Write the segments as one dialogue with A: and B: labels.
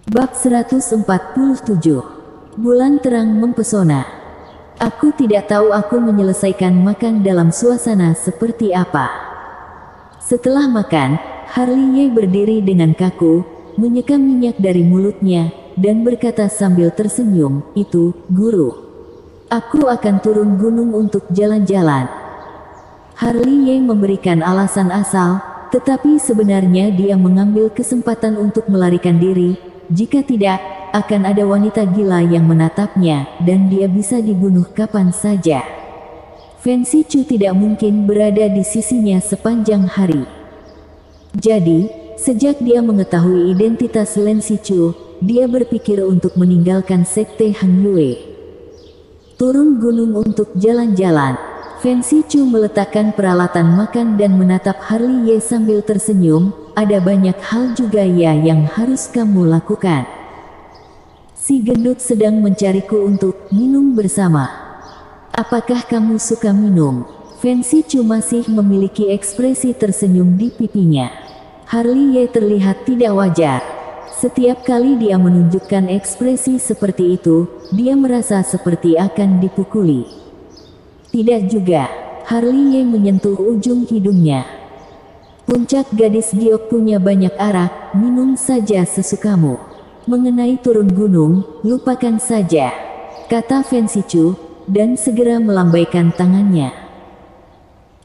A: Bab 147. Bulan terang mempesona. Aku tidak tahu aku menyelesaikan makan dalam suasana seperti apa. Setelah makan, Harley berdiri dengan kaku, menyeka minyak dari mulutnya, dan berkata sambil tersenyum, "Itu, guru. Aku akan turun gunung untuk jalan-jalan." Harley memberikan alasan asal, tetapi sebenarnya dia mengambil kesempatan untuk melarikan diri. Jika tidak, akan ada wanita gila yang menatapnya, dan dia bisa dibunuh kapan saja. Fancy Chu tidak mungkin berada di sisinya sepanjang hari. Jadi, sejak dia mengetahui identitas Lancy Chu, dia berpikir untuk meninggalkan sekte Hang Yue. Turun gunung untuk jalan-jalan. Fancy Chu meletakkan peralatan makan dan menatap Harley sambil tersenyum. "Ada banyak hal juga ya yang harus kamu lakukan. Si gendut sedang mencariku untuk minum bersama. Apakah kamu suka minum?" Fancy Chu masih memiliki ekspresi tersenyum di pipinya. Harley terlihat tidak wajar. Setiap kali dia menunjukkan ekspresi seperti itu, dia merasa seperti akan dipukuli. Tidak juga. Harley menyentuh ujung hidungnya. "Puncak gadis giok punya banyak arak, minum saja sesukamu. Mengenai turun gunung, lupakan saja," kata Fancy Chu, dan segera melambaikan tangannya.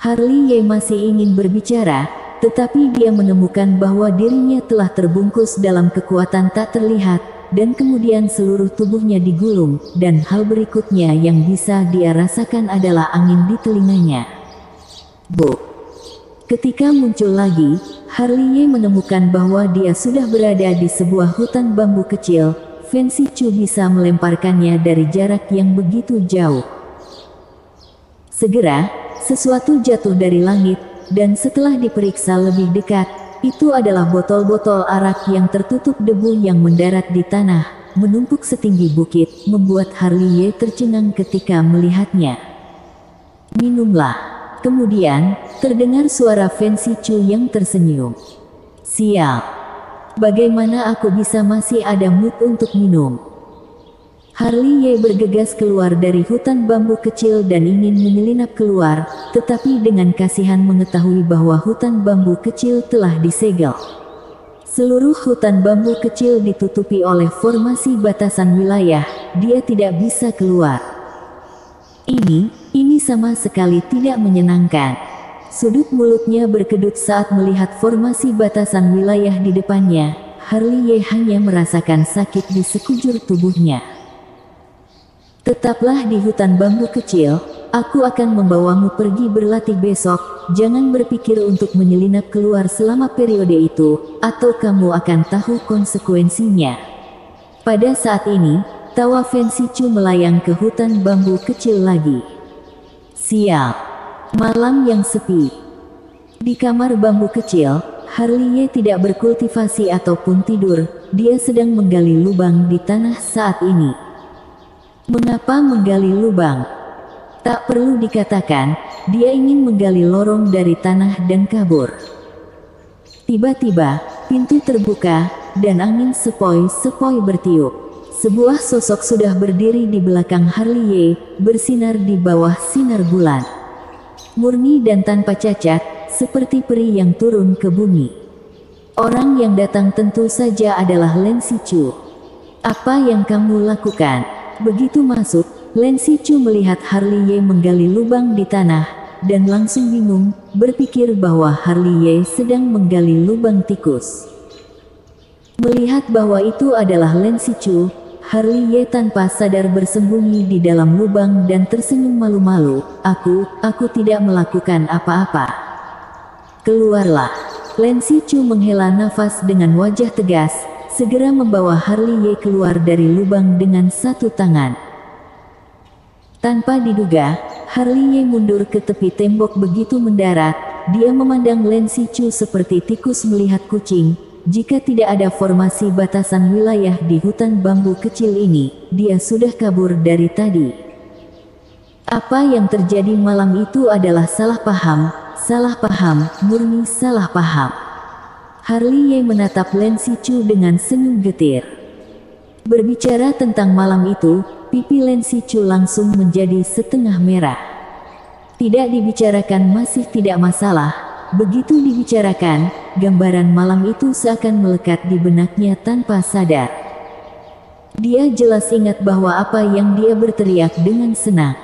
A: Harley masih ingin berbicara, tetapi dia menemukan bahwa dirinya telah terbungkus dalam kekuatan tak terlihat, dan kemudian seluruh tubuhnya digulung, dan hal berikutnya yang bisa dia rasakan adalah angin di telinganya. Bo! Ketika muncul lagi, Harley menemukan bahwa dia sudah berada di sebuah hutan bambu kecil. Fancy Chu bisa melemparkannya dari jarak yang begitu jauh. Segera, sesuatu jatuh dari langit, dan setelah diperiksa lebih dekat, itu adalah botol-botol arak yang tertutup debu yang mendarat di tanah, menumpuk setinggi bukit, membuat Harley tercengang ketika melihatnya. "Minumlah." Kemudian, terdengar suara Fancy Chu yang tersenyum. "Sial. Bagaimana aku bisa masih ada mood untuk minum?" Harley bergegas keluar dari hutan bambu kecil dan ingin menyelinap keluar, tetapi dengan kasihan mengetahui bahwa hutan bambu kecil telah disegel. Seluruh hutan bambu kecil ditutupi oleh formasi batasan wilayah, dia tidak bisa keluar. Ini sama sekali tidak menyenangkan. Sudut mulutnya berkedut saat melihat formasi batasan wilayah di depannya. Harley hanya merasakan sakit di sekujur tubuhnya. "Tetaplah di hutan bambu kecil, aku akan membawamu pergi berlatih besok. Jangan berpikir untuk menyelinap keluar selama periode itu, atau kamu akan tahu konsekuensinya." Pada saat ini, tawa Fancy Chu melayang ke hutan bambu kecil lagi. Sial. Malam yang sepi. Di kamar bambu kecil, Harley tidak berkultivasi ataupun tidur. Dia sedang menggali lubang di tanah saat ini. Mengapa menggali lubang? Tak perlu dikatakan, dia ingin menggali lorong dari tanah dan kabur. Tiba-tiba, pintu terbuka, dan angin sepoi-sepoi bertiup. Sebuah sosok sudah berdiri di belakang Harley, bersinar di bawah sinar bulan. Murni dan tanpa cacat, seperti peri yang turun ke bumi. Orang yang datang tentu saja adalah Lancy Chu. "Apa yang kamu lakukan?" Begitu masuk, Lancy Chu melihat Harley menggali lubang di tanah, dan langsung bingung, berpikir bahwa Harley sedang menggali lubang tikus. Melihat bahwa itu adalah Lancy Chu, Harley tanpa sadar bersembunyi di dalam lubang dan tersenyum malu-malu. Aku tidak melakukan apa-apa." "Keluarlah." Lancy Chu menghela nafas dengan wajah tegas, segera membawa Harley keluar dari lubang dengan satu tangan. Tanpa diduga, Harley mundur ke tepi tembok begitu mendarat. Dia memandang Lancy Chu seperti tikus melihat kucing. Jika tidak ada formasi batasan wilayah di hutan bambu kecil ini, dia sudah kabur dari tadi. Apa yang terjadi malam itu adalah salah paham, murni salah paham. Harley menatap Lancy Chu dengan senyum getir. Berbicara tentang malam itu, pipi Len Sichu langsung menjadi setengah merah. Tidak dibicarakan masih tidak masalah, begitu dibicarakan, gambaran malam itu seakan melekat di benaknya tanpa sadar. Dia jelas ingat bahwa apa yang dia berteriak dengan senang.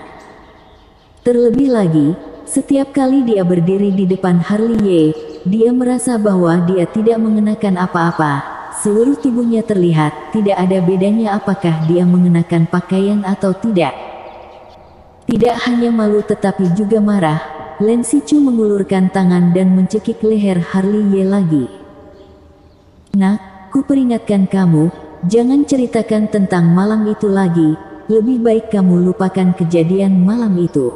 A: Terlebih lagi, setiap kali dia berdiri di depan Harley Ye, dia merasa bahwa dia tidak mengenakan apa-apa. Seluruh tubuhnya terlihat, tidak ada bedanya apakah dia mengenakan pakaian atau tidak. Tidak hanya malu tetapi juga marah, Len Sichu mengulurkan tangan dan mencekik leher Harley Ye lagi. "Nak, ku peringatkan kamu, jangan ceritakan tentang malam itu lagi, lebih baik kamu lupakan kejadian malam itu."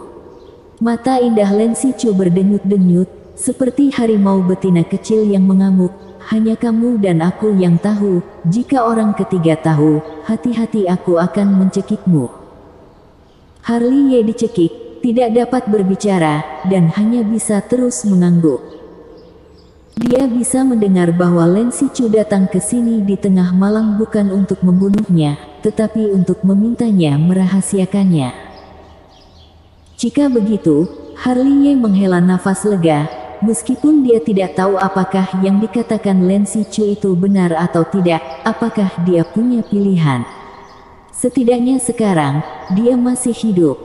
A: Mata indah Len Sichu berdenyut-denyut, seperti harimau betina kecil yang mengamuk. "Hanya kamu dan aku yang tahu, jika orang ketiga tahu, hati-hati aku akan mencekikmu." Harley Ye dicekik, tidak dapat berbicara, dan hanya bisa terus mengangguk. Dia bisa mendengar bahwa Len Sichu datang ke sini di tengah malam bukan untuk membunuhnya, tetapi untuk memintanya merahasiakannya. Jika begitu, Harley Ye menghela nafas lega, meskipun dia tidak tahu apakah yang dikatakan Len Sichu itu benar atau tidak, apakah dia punya pilihan. Setidaknya sekarang, dia masih hidup.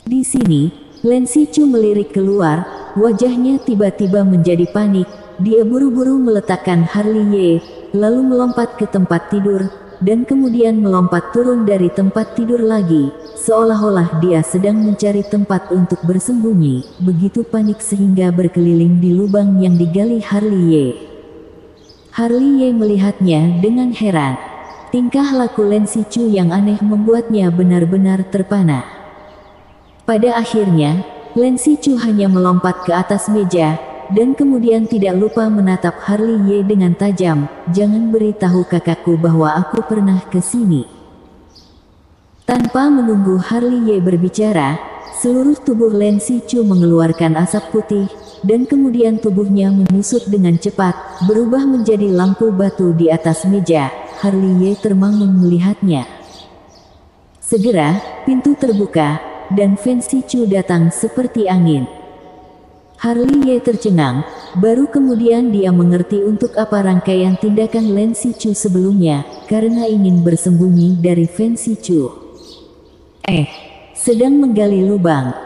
A: Di sini, Len Sichu melirik keluar, wajahnya tiba-tiba menjadi panik. Dia buru-buru meletakkan Harley Ye, lalu melompat ke tempat tidur, dan kemudian melompat turun dari tempat tidur lagi, seolah-olah dia sedang mencari tempat untuk bersembunyi, begitu panik sehingga berkeliling di lubang yang digali Harley Ye. Harley Ye melihatnya dengan heran. Tingkah laku Len Sichu yang aneh membuatnya benar-benar terpana. Pada akhirnya, Len Sichu hanya melompat ke atas meja, dan kemudian tidak lupa menatap Harley Ye dengan tajam. "Jangan beritahu kakakku bahwa aku pernah ke sini." Tanpa menunggu Harley Ye berbicara, seluruh tubuh Len Sichu mengeluarkan asap putih, dan kemudian tubuhnya menyusut dengan cepat, berubah menjadi lampu batu di atas meja. Harley Ye termangun melihatnya. Segera, pintu terbuka, dan Fen Sichu datang seperti angin. Harley Ye tercengang, baru kemudian dia mengerti untuk apa rangkaian tindakan Len Sichu sebelumnya, karena ingin bersembunyi dari Fen Sichu. Sedang menggali lubang.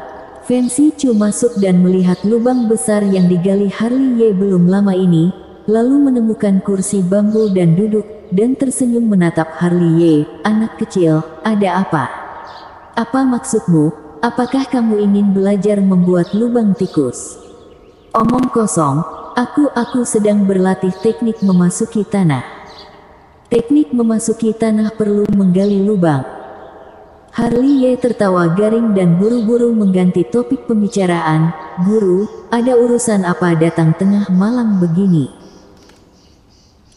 A: Fen Sichu masuk dan melihat lubang besar yang digali Harley Ye belum lama ini, lalu menemukan kursi bambu dan duduk, dan tersenyum menatap Harley Ye. "Anak kecil, ada apa? Apa maksudmu? Apakah kamu ingin belajar membuat lubang tikus?" "Omong kosong, aku sedang berlatih teknik memasuki tanah." "Teknik memasuki tanah perlu menggali lubang?" Harley Ye tertawa garing dan buru-buru mengganti topik pembicaraan. "Guru, ada urusan apa datang tengah malam begini?"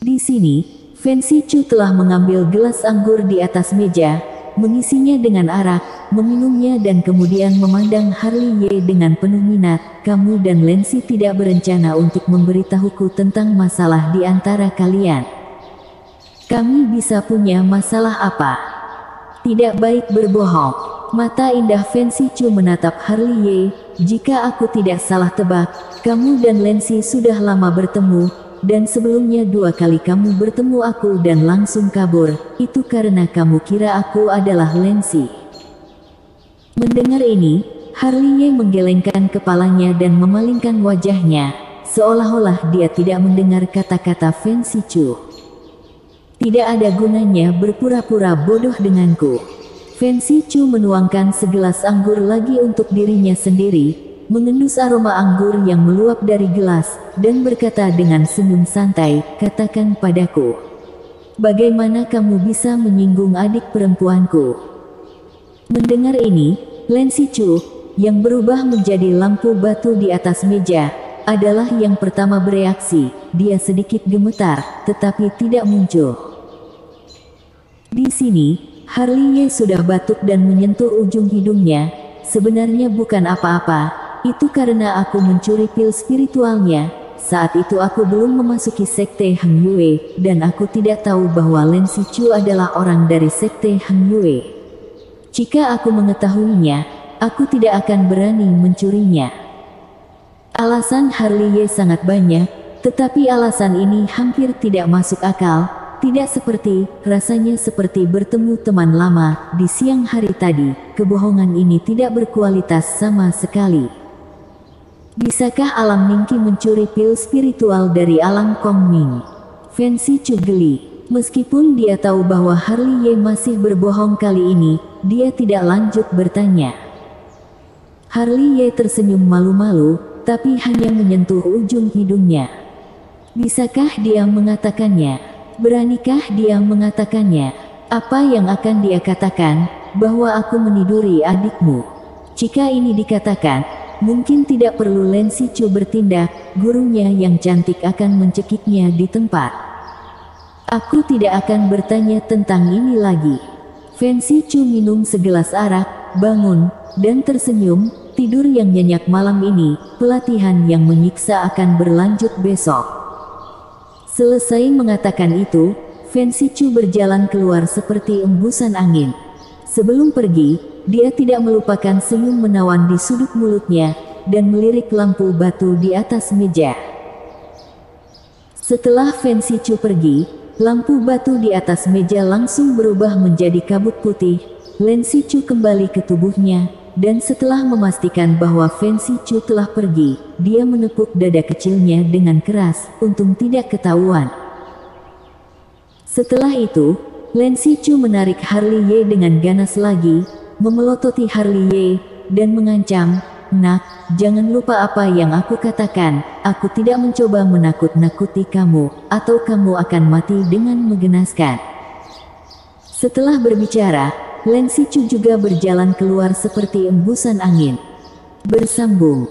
A: Di sini, Fen Sichu telah mengambil gelas anggur di atas meja, mengisinya dengan arak, meminumnya dan kemudian memandang Harley Ye dengan penuh minat. "Kamu dan Len Si tidak berencana untuk memberitahuku tentang masalah di antara kalian. Kami bisa punya masalah apa? Tidak baik berbohong." Mata indah Fen Sichu menatap Harley Ye. "Jika aku tidak salah tebak, kamu dan Len Si sudah lama bertemu, dan sebelumnya 2 kali kamu bertemu aku dan langsung kabur. Itu karena kamu kira aku adalah Len Si." Mendengar ini, Harley Ye menggelengkan kepalanya dan memalingkan wajahnya, seolah-olah dia tidak mendengar kata-kata Fen Sichu. "Tidak ada gunanya berpura-pura bodoh denganku." Fen Sichu menuangkan segelas anggur lagi untuk dirinya sendiri, mengendus aroma anggur yang meluap dari gelas, dan berkata dengan senyum santai, "Katakan padaku, bagaimana kamu bisa menyinggung adik perempuanku?" Mendengar ini, Len Sichu, yang berubah menjadi lampu batu di atas meja, adalah yang pertama bereaksi. Dia sedikit gemetar, tetapi tidak muncul. Di sini, Harley Ye sudah batuk dan menyentuh ujung hidungnya. "Sebenarnya bukan apa-apa, itu karena aku mencuri pil spiritualnya. saat itu aku belum memasuki sekte Heng Yue, dan aku tidak tahu bahwa Lin Sichu adalah orang dari sekte Heng Yue. Jika aku mengetahuinya, aku tidak akan berani mencurinya. Alasan Harley Ye sangat banyak, tetapi alasan ini hampir tidak masuk akal. Tidak seperti, rasanya seperti bertemu teman lama di siang hari tadi. Kebohongan ini tidak berkualitas sama sekali. Bisakah Alam Ningki mencuri pil spiritual dari Alam Kongming? Fen Sichu geli. Meskipun dia tahu bahwa Harley Ye masih berbohong kali ini, dia tidak lanjut bertanya. Harley Ye tersenyum malu-malu, tapi hanya menyentuh ujung hidungnya. Bisakah dia mengatakannya? Beranikah dia mengatakannya? Apa yang akan dia katakan? Bahwa aku meniduri adikmu. Jika ini dikatakan, mungkin tidak perlu Lin Sichu bertindak, gurunya yang cantik akan mencekiknya di tempat. Aku tidak akan bertanya tentang ini lagi. Fen Sichu minum segelas arak, bangun, dan tersenyum. Tidur yang nyenyak malam ini, pelatihan yang menyiksa akan berlanjut besok. Selesai mengatakan itu, Fen Sichu berjalan keluar seperti embusan angin. Sebelum pergi, dia tidak melupakan senyum menawan di sudut mulutnya, dan melirik lampu batu di atas meja. Setelah Fen Sichu pergi, lampu batu di atas meja langsung berubah menjadi kabut putih. Lin Sichu kembali ke tubuhnya, dan setelah memastikan bahwa Fen Sichu telah pergi, dia menepuk dada kecilnya dengan keras, untung tidak ketahuan. Setelah itu, Lin Sichu menarik Harley Ye dengan ganas lagi, memelototi Harley Ye, dan mengancam, "Nak, jangan lupa apa yang aku katakan, aku tidak mencoba menakut-nakuti kamu, atau kamu akan mati dengan mengenaskan." Setelah berbicara, Lin Sichu juga berjalan keluar seperti embusan angin. Bersambung.